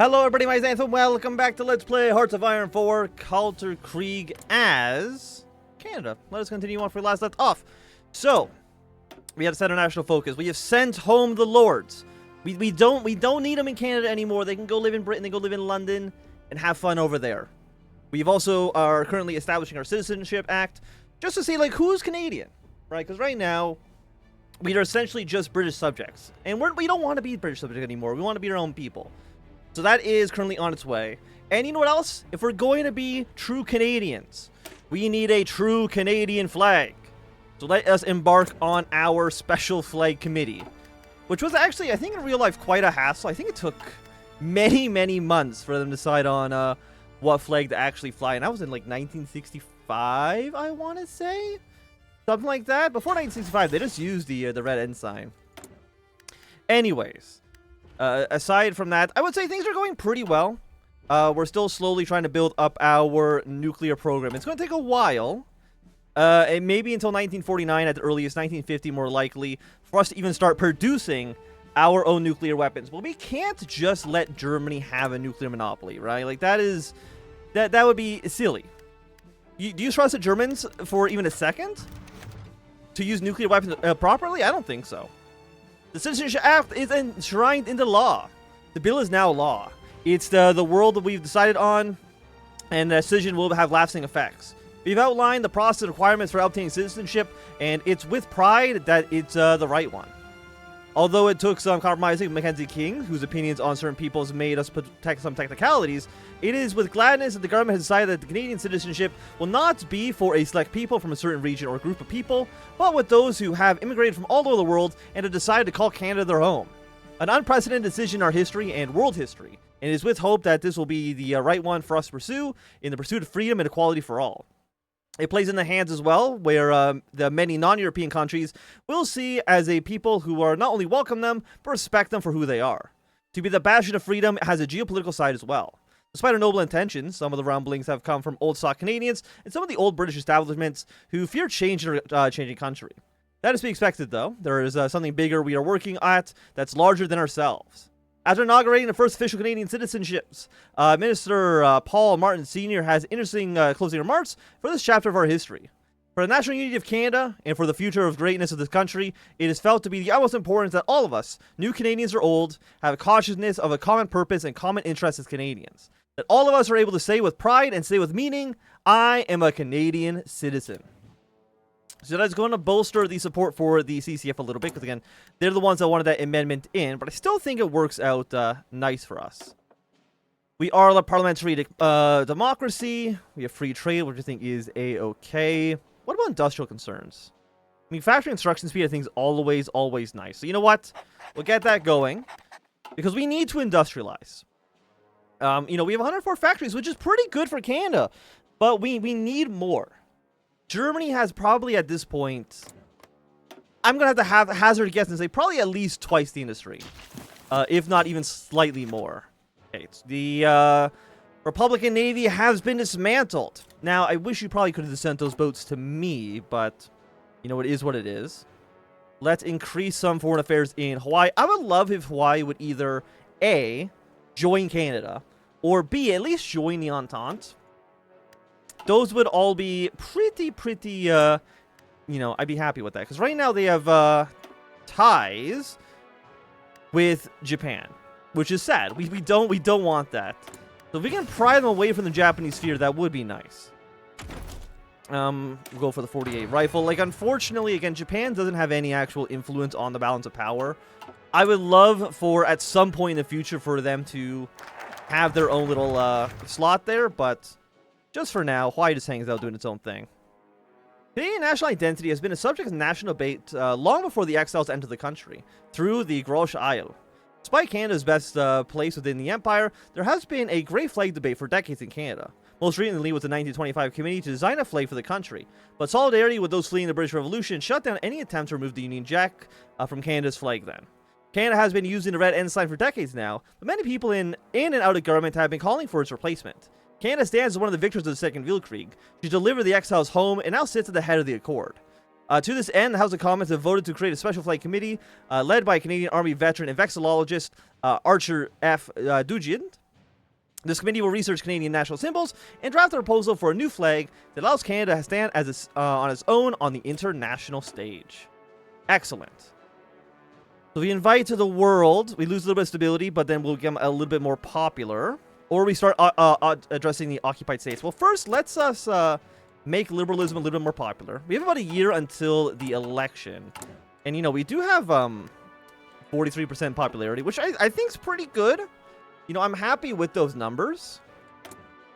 Hello everybody, my name's Anthem. Welcome back to Let's Play Hearts of Iron 4 Kalterkrieg as Canada. Let us continue on where we last left off. So, we have to set our national focus. We have sent home the lords. We don't need them in Canada anymore. They can go live in Britain, they can go live in London, and have fun over there. We've also are currently establishing our Citizenship Act, just to see, like, who's Canadian, right? Because right now, we are essentially just British subjects. And we don't want to be British subjects anymore. We want to be our own people. So that is currently on its way. And you know what else? If we're going to be true Canadians, we need a true Canadian flag. So let us embark on our special flag committee, which was actually, I think in real life, quite a hassle. I think it took many months for them to decide on what flag to actually fly. And that was in like 1965, I want to say. Something like that. Before 1965, they just used the red ensign. Anyways. Aside from that, I would say things are going pretty well. We're still slowly trying to build up our nuclear program. It's going to take a while. And maybe until 1949 at the earliest, 1950 more likely, for us to even start producing our own nuclear weapons. But we can't just let Germany have a nuclear monopoly, right? Like, that would be silly. Do you trust the Germans for even a second to use nuclear weapons properly? I don't think so. The Citizenship Act is enshrined into law. The bill is now law. It's the world that we've decided on, and the decision will have lasting effects. We've outlined the process and requirements for obtaining citizenship, and it's with pride that it's the right one. Although it took some compromising with Mackenzie King, whose opinions on certain peoples made us protect some technicalities, it is with gladness that the government has decided that the Canadian citizenship will not be for a select people from a certain region or group of people, but with those who have immigrated from all over the world and have decided to call Canada their home. An unprecedented decision in our history and world history, and it is with hope that this will be the right one for us to pursue in the pursuit of freedom and equality for all. It plays in the hands as well, where the many non-European countries will see as a people who are not only welcome them, but respect them for who they are. To be the bastion of freedom has a geopolitical side as well. Despite our noble intentions, some of the rumblings have come from old stock Canadians and some of the old British establishments who fear change in a changing country. That is to be expected, though. There is something bigger we are working at that's larger than ourselves. After inaugurating the first official Canadian citizenships, Minister Paul Martin Sr. has interesting closing remarks for this chapter of our history. For the national unity of Canada and for the future of greatness of this country, it is felt to be the utmost importance that all of us, new Canadians or old, have a consciousness of a common purpose and common interest as Canadians. That all of us are able to say with pride and say with meaning, I am a Canadian citizen. So that's going to bolster the support for the CCF a little bit, because again, they're the ones that wanted that amendment in, but I still think it works out nice for us. We are a parliamentary democracy. We have free trade, which I think is a-okay. What about industrial concerns? I mean, factory instruction speed, I think, is always nice. So you know what? We'll get that going, because we need to industrialize. You know, we have 104 factories, which is pretty good for Canada, but we need more. Germany has probably at this point, I'm going to have a hazard guess and say probably at least twice the industry, if not even slightly more. Okay, the Republican Navy has been dismantled. Now, I wish you probably could have sent those boats to me, but, you know, it is what it is. Let's increase some foreign affairs in Hawaii. I would love if Hawaii would either A, join Canada, or B, at least join the Entente. Those would all be pretty, you know, I'd be happy with that. Because right now they have ties with Japan, which is sad. We don't want that. So if we can pry them away from the Japanese sphere, that would be nice. We'll go for the 48 rifle. Like, unfortunately, again, Japan doesn't have any actual influence on the balance of power. I would love for, at some point in the future, for them to have their own little slot there, but just for now, Hawaii just hangs out doing its own thing. Canadian national identity has been a subject of national debate long before the exiles entered the country, through the WWII. Despite Canada's best place within the empire, there has been a grey flag debate for decades in Canada. Most recently with the 1925 committee to design a flag for the country, but solidarity with those fleeing the British Revolution shut down any attempt to remove the Union Jack from Canada's flag then. Canada has been using the red ensign for decades now, but many people in and out of government have been calling for its replacement. Canada stands as one of the victors of the Second WWII. She delivered the exiles home and now sits at the head of the Accord. To this end, the House of Commons have voted to create a special flight committee led by Canadian Army veteran and vexillologist Archer F. Dugin. This committee will research Canadian national symbols and draft a proposal for a new flag that allows Canada to stand as on its own on the international stage. Excellent. So we invite to the world. We lose a little bit of stability, but then we'll become a little bit more popular. Or we start addressing the occupied states. Well, first, let's make liberalism a little bit more popular. We have about a year until the election. And, you know, we do have 43% popularity, which I think is pretty good. You know, I'm happy with those numbers.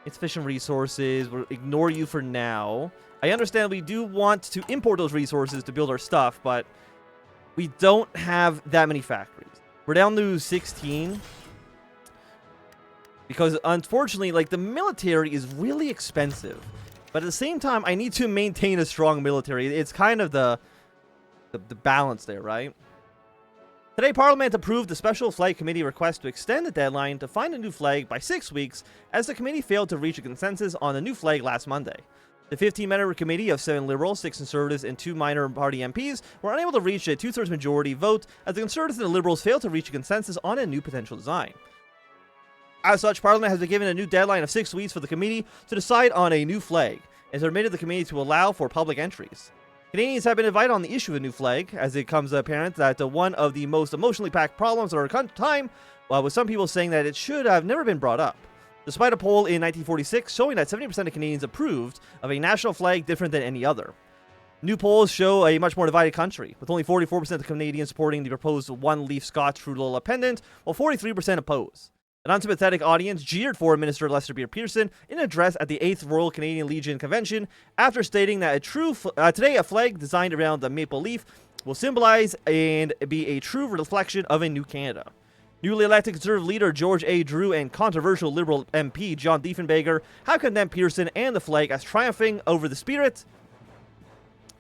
Insufficient resources. We'll ignore you for now. I understand we do want to import those resources to build our stuff, but we don't have that many factories. We're down to 16. Because, unfortunately, like, the military is really expensive. But at the same time, I need to maintain a strong military. It's kind of the balance there, right? Today, Parliament approved the Special Flag Committee request to extend the deadline to find a new flag by 6 weeks, as the committee failed to reach a consensus on a new flag last Monday. The 15-member committee of 7 Liberals, 6 Conservatives, and 2 minor party MPs were unable to reach a 2/3 majority vote, as the Conservatives and the Liberals failed to reach a consensus on a new potential design. As such, Parliament has been given a new deadline of 6 weeks for the committee to decide on a new flag, and has permitted the committee to allow for public entries. Canadians have been invited on the issue of a new flag, as it becomes apparent that one of the most emotionally packed problems of our time, with some people saying that it should have never been brought up. Despite a poll in 1946 showing that 70% of Canadians approved of a national flag different than any other. New polls show a much more divided country, with only 44% of Canadians supporting the proposed one-leaf Scotch Trudeau pendant, while 43% oppose. An unsympathetic audience jeered for Minister Lester Pearson in an address at the 8th Royal Canadian Legion Convention, after stating that today a flag designed around the maple leaf will symbolize and be a true reflection of a new Canada. Newly elected Conservative leader George A. Drew and controversial Liberal MP John Diefenbaker have condemned Pearson and the flag as triumphing over the spirit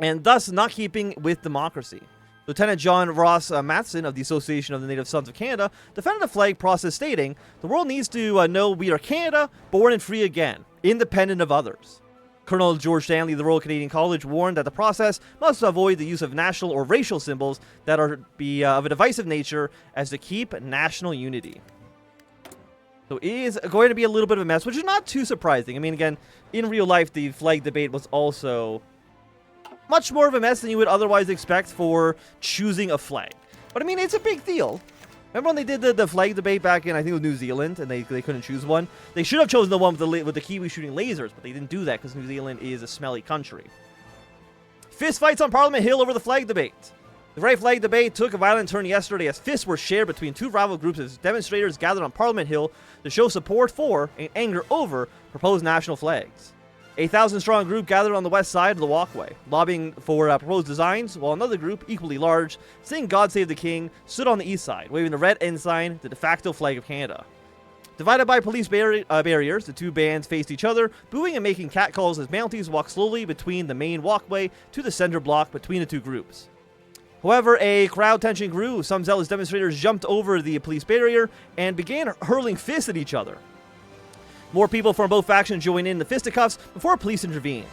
and thus not keeping with democracy. Lieutenant John Ross Matheson of the Association of the Native Sons of Canada defended the flag process, stating, "The world needs to know we are Canada, born and free again, independent of others." Colonel George Stanley of the Royal Canadian College warned that the process must avoid the use of national or racial symbols that are of a divisive nature, as to keep national unity. So it is going to be a little bit of a mess, which is not too surprising. I mean, again, in real life, the flag debate was also much more of a mess than you would otherwise expect for choosing a flag. But I mean, it's a big deal. Remember when they did the flag debate back in, I think it was New Zealand, and they couldn't choose one? They should have chosen the one with the Kiwi shooting lasers, but they didn't do that because New Zealand is a smelly country. Fist fights on Parliament Hill over the flag debate. The right flag debate took a violent turn yesterday, as fists were shared between two rival groups as demonstrators gathered on Parliament Hill to show support for and anger over proposed national flags. A 1,000-strong group gathered on the west side of the walkway, lobbying for proposed designs, while another group, equally large, saying "God Save the King," stood on the east side, waving the red ensign, the de facto flag of Canada. Divided by police barriers, the two bands faced each other, booing and making catcalls as Mounties walked slowly between the main walkway to the center block between the two groups. However, a crowd tension grew. Some zealous demonstrators jumped over the police barrier and began hurling fists at each other. More people from both factions joined in the fisticuffs before police intervened.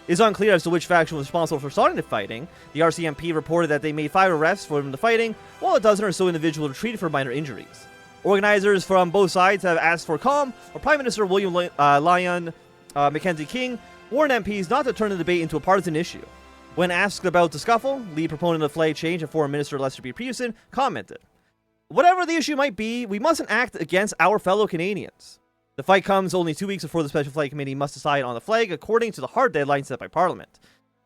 It is unclear as to which faction was responsible for starting the fighting. The RCMP reported that they made 5 arrests from the fighting, while a dozen or so individuals were treated for minor injuries. Organizers from both sides have asked for calm, while Prime Minister William Lyon Mackenzie King warned MPs not to turn the debate into a partisan issue. When asked about the scuffle, lead proponent of flag change and Foreign Minister Lester Pearson commented, "Whatever the issue might be, we mustn't act against our fellow Canadians." The fight comes only 2 weeks before the Special Flag Committee must decide on the flag, according to the hard deadline set by Parliament.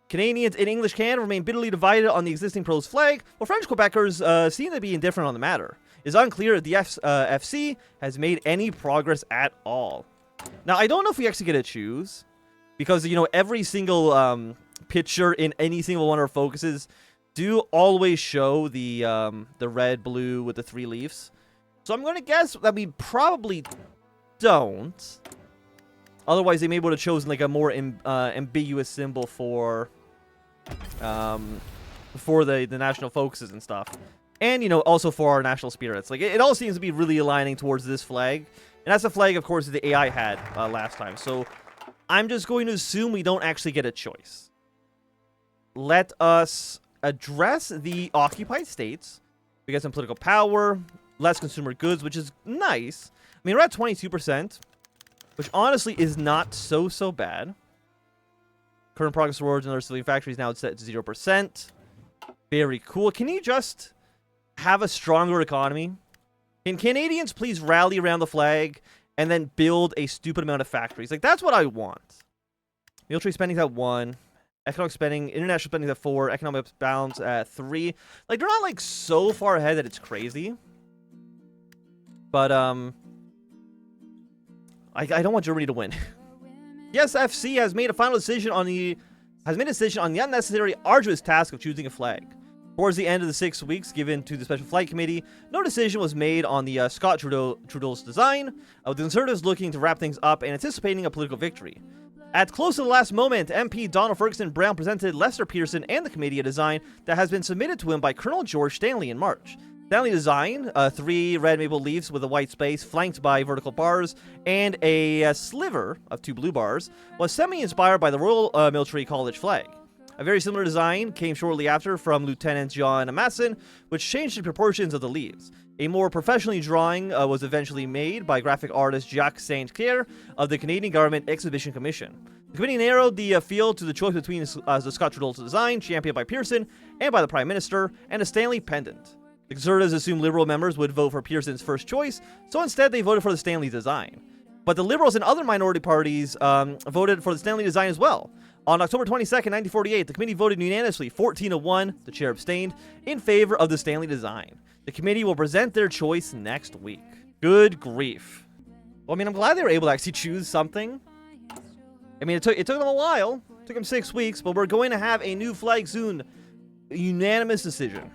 Canadians in English Canada remain bitterly divided on the existing proposed flag, while French Quebecers seem to be indifferent on the matter. It is unclear if the FC has made any progress at all. Now, I don't know if we actually get to choose, because, you know, every single picture in any single one of our focuses do always show the red, blue with the 3 leaves. So I'm going to guess that we probably don't. Otherwise, they may would have chosen like a more ambiguous symbol for the national focuses and stuff, and you know, also for our national spirits. Like it all seems to be really aligning towards this flag, and that's the flag, of course, that the AI had last time. So I'm just going to assume we don't actually get a choice. Let us address the occupied states. We get some political power, less consumer goods, which is nice. I mean, we're at 22%. which honestly is not so bad. Current progress rewards in other civilian factories now set to 0%. Very cool. Can you just have a stronger economy? Can Canadians please rally around the flag and then build a stupid amount of factories? Like, that's what I want. Military spending's at 1. Economic spending, international spending's at 4. Economic balance at 3. Like, they're not, like, so far ahead that it's crazy. But, I don't want Germany to win. The SFC has made a final decision on the unnecessary, arduous task of choosing a flag. Towards the end of the 6 weeks given to the Special Flight Committee, no decision was made on the Scott Trudeau's design, with the Conservatives looking to wrap things up and anticipating a political victory. At close to the last moment, MP Donald Ferguson Brown presented Lester Pearson and the committee a design that has been submitted to him by Colonel George Stanley in March. Stanley's design, 3 red maple leaves with a white space flanked by vertical bars and a sliver of 2 blue bars, was semi-inspired by the Royal Military College flag. A very similar design came shortly after from Lieutenant John Masson, which changed the proportions of the leaves. A more professionally drawing was eventually made by graphic artist Jacques St. Clair of the Canadian Government Exhibition Commission. The committee narrowed the field to the choice between the Scott Trudeau design, championed by Pearson and by the Prime Minister, and a Stanley pendant. The Conservatives assumed Liberal members would vote for Pearson's first choice, so instead they voted for the Stanley design. But the Liberals and other minority parties voted for the Stanley design as well. On October 22nd, 1948, the committee voted unanimously, 14-1, the chair abstained, in favor of the Stanley design. The committee will present their choice next week. Good grief. Well, I mean, I'm glad they were able to actually choose something. I mean, it took them a while. It took them 6 weeks, but we're going to have a new flag soon. A unanimous decision.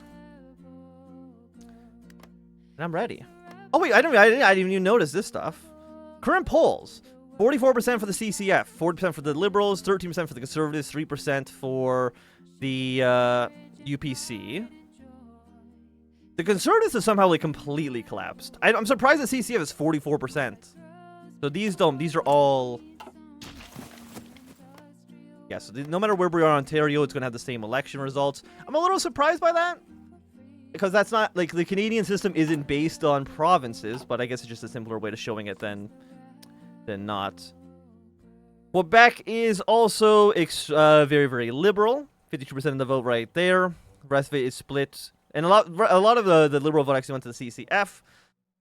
And I'm ready. Oh, wait, I didn't even notice this stuff. Current polls. 44% for the CCF, 40% for the Liberals, 13% for the Conservatives, 3% for the UPC. The Conservatives have somehow like completely collapsed. I'm surprised the CCF is 44%. So these are all... Yeah, so no matter where we are in Ontario, it's going to have the same election results. I'm a little surprised by that. Because that's not, like, the Canadian system isn't based on provinces, but I guess it's just a simpler way of showing it than not. Quebec is also very, very liberal. 52% of the vote right there. The rest of it is split. And a lot of the liberal vote actually went to the CCF.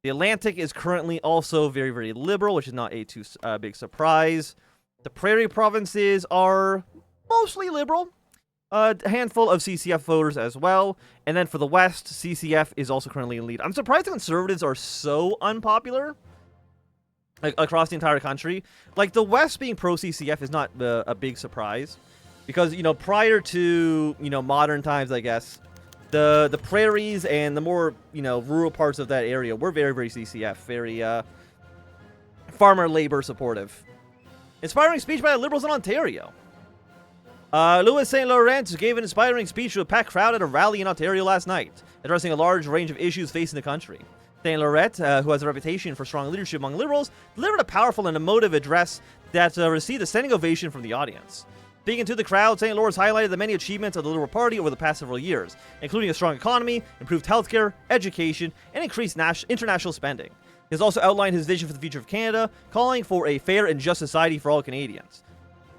The Atlantic is currently also very, very liberal, which is not a too big surprise. The Prairie provinces are mostly liberal. A handful of CCF voters as well. And then for the West, CCF is also currently in lead. I'm surprised the Conservatives are so unpopular across the entire country. Like, the West being pro-CCF is not a big surprise. Because, you know, prior to, you know, modern times, I guess, the prairies and the more, you know, rural parts of that area were very, very CCF. Very, farmer labor supportive. Inspiring speech by the Liberals in Ontario. Louis St. Laurent gave an inspiring speech to a packed crowd at a rally in Ontario last night, addressing a large range of issues facing the country. St. Laurent, who has a reputation for strong leadership among Liberals, delivered a powerful and emotive address that received a standing ovation from the audience. Speaking to the crowd, St. Lawrence highlighted the many achievements of the Liberal Party over the past several years, including a strong economy, improved healthcare, education, and increased international spending. He has also outlined his vision for the future of Canada, calling for a fair and just society for all Canadians.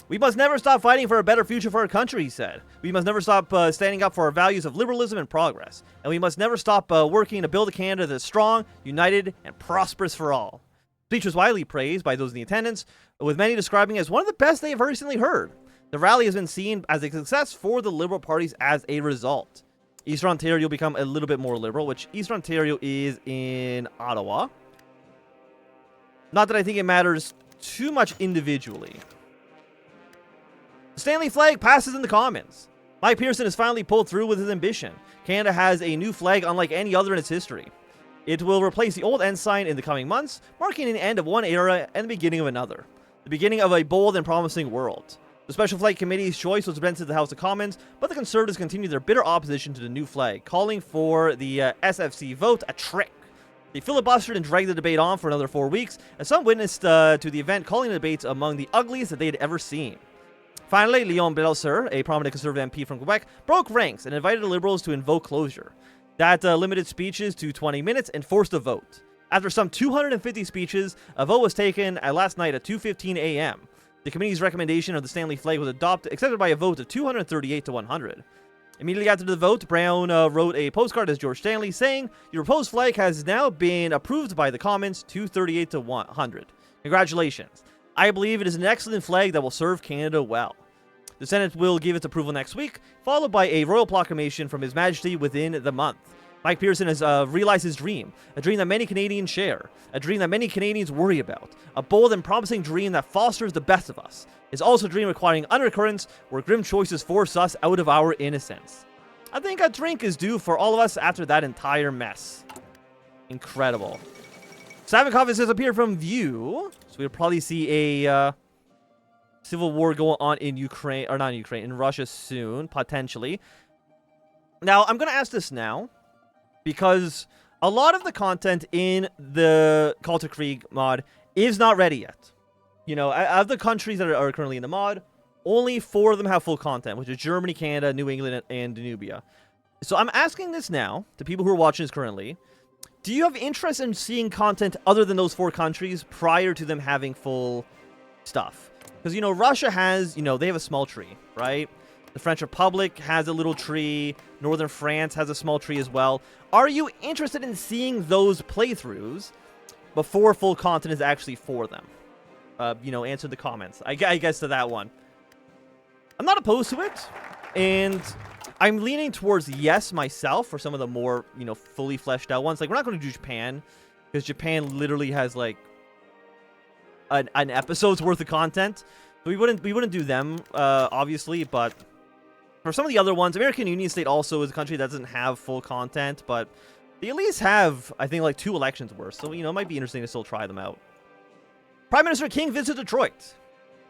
We must never stop fighting for a better future for our country, he said. We must never stop standing up for our values of liberalism and progress. And we must never stop working to build a Canada that is strong, united, and prosperous for all. The speech was widely praised by those in the attendance, with many describing it as one of the best they have recently heard. The rally has been seen as a success for the Liberal parties as a result. Eastern Ontario will become a little bit more liberal, which Eastern Ontario is in Ottawa. Not that I think it matters too much individually. The Stanley flag passes in the Commons. Mike Pearson has finally pulled through with his ambition. Canada has a new flag unlike any other in its history. It will replace the old ensign in the coming months, marking the end of one era and the beginning of another. The beginning of a bold and promising world. The Special Flight Committee's choice was presented to the House of Commons, but the Conservatives continued their bitter opposition to the new flag, calling for the SFC vote a trick. They filibustered and dragged the debate on for another 4 weeks, and some witnessed to the event calling the debates among the ugliest that they had ever seen. Finally, Leon Belser, a prominent Conservative MP from Quebec, broke ranks and invited the Liberals to invoke closure. That limited speeches to 20 minutes and forced a vote. After some 250 speeches, a vote was taken last night at 2:15 a.m. The committee's recommendation of the Stanley flag was accepted by a vote of 238 to 100. Immediately after the vote, Brown wrote a postcard as George Stanley saying, "Your proposed flag has now been approved by the Commons, 238 to 100. Congratulations. I believe it is an excellent flag that will serve Canada well." The Senate will give its approval next week, followed by a royal proclamation from His Majesty within the month. Mike Pearson has realized his dream, a dream that many Canadians share, a dream that many Canadians worry about, a bold and promising dream that fosters the best of us. It's also a dream requiring undercurrents where grim choices force us out of our innocence. I think a drink is due for all of us after that entire mess. Incredible. Savinkov has disappeared from view, so we'll probably see a civil war going on in Ukraine, or not in Ukraine, in Russia soon, potentially. Now, I'm going to ask this now, because a lot of the content in the Kalterkrieg mod is not ready yet. You know, of the countries that are currently in the mod, only 4 of them have full content, which is Germany, Canada, New England, and Danubia. So I'm asking this now to people who are watching this currently. Do you have interest in seeing content other than those 4 countries prior to them having full stuff? Because, you know, Russia has, you know, they have a small tree, right? The French Republic has a little tree. Northern France has a small tree as well. Are you interested in seeing those playthroughs before full content is actually for them? You know, answer the comments. I guess to that one. I'm not opposed to it. And I'm leaning towards yes myself for some of the more, you know, fully fleshed out ones. Like, we're not going to do Japan, because Japan literally has, like, an episode's worth of content. So we wouldn't do them, obviously, but for some of the other ones, American Union State also is a country that doesn't have full content, but they at least have, I think, like 2 elections worth. So, you know, it might be interesting to still try them out. Prime Minister King visits Detroit.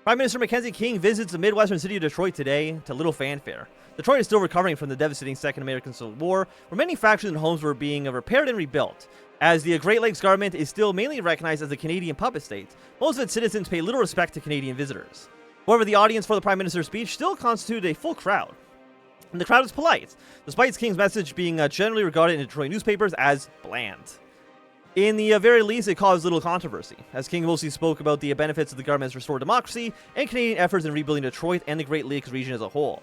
Prime Minister Mackenzie King visits the Midwestern city of Detroit today to little fanfare. Detroit is still recovering from the devastating Second American Civil War, where many factories and homes were being repaired and rebuilt. As the Great Lakes government is still mainly recognized as a Canadian puppet state, most of its citizens pay little respect to Canadian visitors. However, the audience for the Prime Minister's speech still constituted a full crowd. And the crowd was polite, despite King's message being generally regarded in Detroit newspapers as bland. In the very least, it caused little controversy, as King mostly spoke about the benefits of the government's restored democracy and Canadian efforts in rebuilding Detroit and the Great Lakes region as a whole.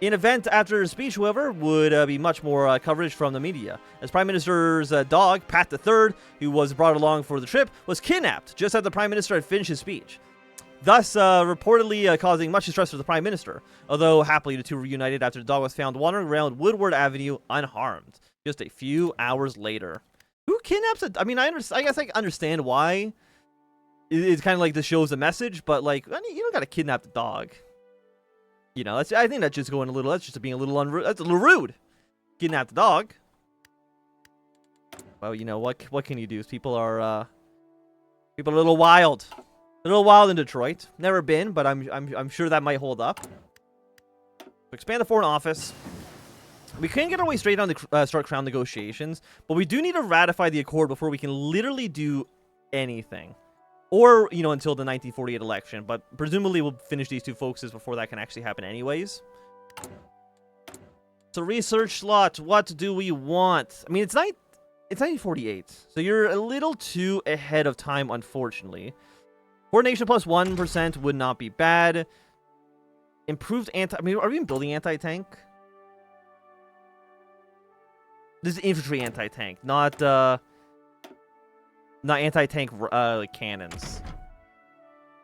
An event after his speech, however, would be much more coverage from the media, as Prime Minister's dog, Pat III, who was brought along for the trip, was kidnapped just as the Prime Minister had finished his speech, thus reportedly causing much distress for the Prime Minister, although happily the two were reunited after the dog was found wandering around Woodward Avenue unharmed, just a few hours later. Who kidnaps it? I mean, I guess I understand why. It's kind of like this shows a message, but, like, you don't gotta kidnap the dog. You know, I think that's just going a little, that's just being a little that's a little rude. Kidnap the dog. Well, you know, what can you do? People are a little wild. A little wild in Detroit. Never been, but I'm sure that might hold up. Expand the Foreign Office. We can't get our way straight on to start Crown negotiations, but we do need to ratify the accord before we can literally do anything. Or, you know, until the 1948 election, but presumably we'll finish these 2 focuses before that can actually happen anyways. So research slot, what do we want? I mean, it's 1948, so you're a little too ahead of time, unfortunately. Coordination plus 1% would not be bad. Improved I mean, are we even building anti-tank? This is infantry anti-tank, not anti-tank like cannons.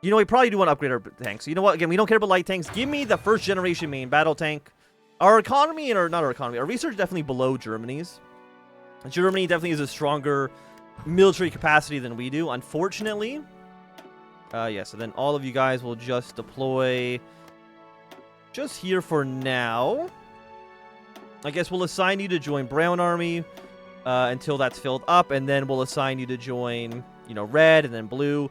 You know, we probably do want to upgrade our tanks. You know what? Again, we don't care about light tanks. Give me the 1st generation main battle tank. Our economy, or not our economy, our research definitely below Germany's. Germany definitely has a stronger military capacity than we do, unfortunately. Yeah, so then all of you guys will just deploy just here for now. I guess we'll assign you to join Brown Army until that's filled up, and then we'll assign you to join, you know, Red, and then Blue,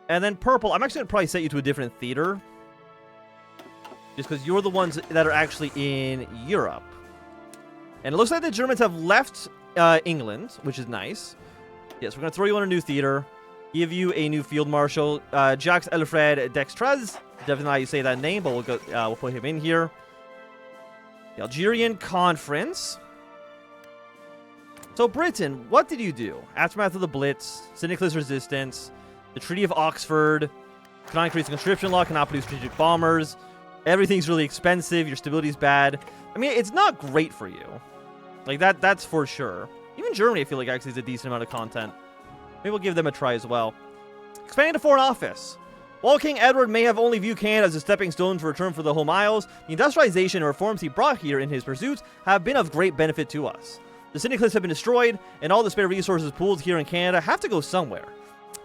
and then Purple. I'm actually going to probably set you to a different theater, just because you're the ones that are actually in Europe. And it looks like the Germans have left England, which is nice. Yes, we're going to throw you on a new theater, give you a new field marshal, Jacques Alfred Dextraz. Definitely not how you say that name, but we'll put him in here. The Algerian Conference. So Britain, what did you do? Aftermath of the Blitz, Syndicalist resistance, the Treaty of Oxford, cannot increase the conscription law, cannot produce strategic bombers, everything's really expensive, your stability's bad. I mean, it's not great for you. Like, that's for sure. Even Germany, I feel like, actually is a decent amount of content. Maybe we'll give them a try as well. Expanding to Foreign Office. While King Edward may have only viewed Canada as a stepping stone to return for the Home Isles, the industrialization and reforms he brought here in his pursuits have been of great benefit to us. The Syndicalists have been destroyed, and all the spare resources pooled here in Canada have to go somewhere.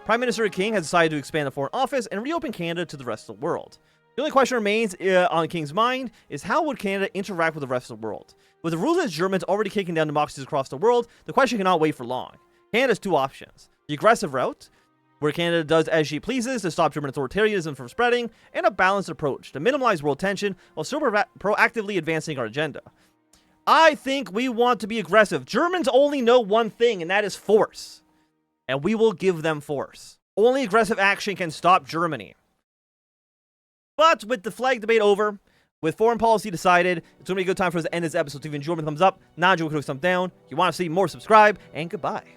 Prime Minister King has decided to expand the Foreign Office and reopen Canada to the rest of the world. The only question remains on King's mind is how would Canada interact with the rest of the world? With the ruthless Germans already kicking down democracies across the world, the question cannot wait for long. Canada has two options. The aggressive route, where Canada does as she pleases to stop German authoritarianism from spreading, and a balanced approach to minimize world tension while still proactively advancing our agenda. I think we want to be aggressive. Germans only know one thing, and that is force. And we will give them force. Only aggressive action can stop Germany. But with the flag debate over, with foreign policy decided, it's going to be a good time for us to end this episode. So if you enjoyed, thumbs up. Not enjoyed, click thumbs down. If you want to see more, subscribe. And goodbye.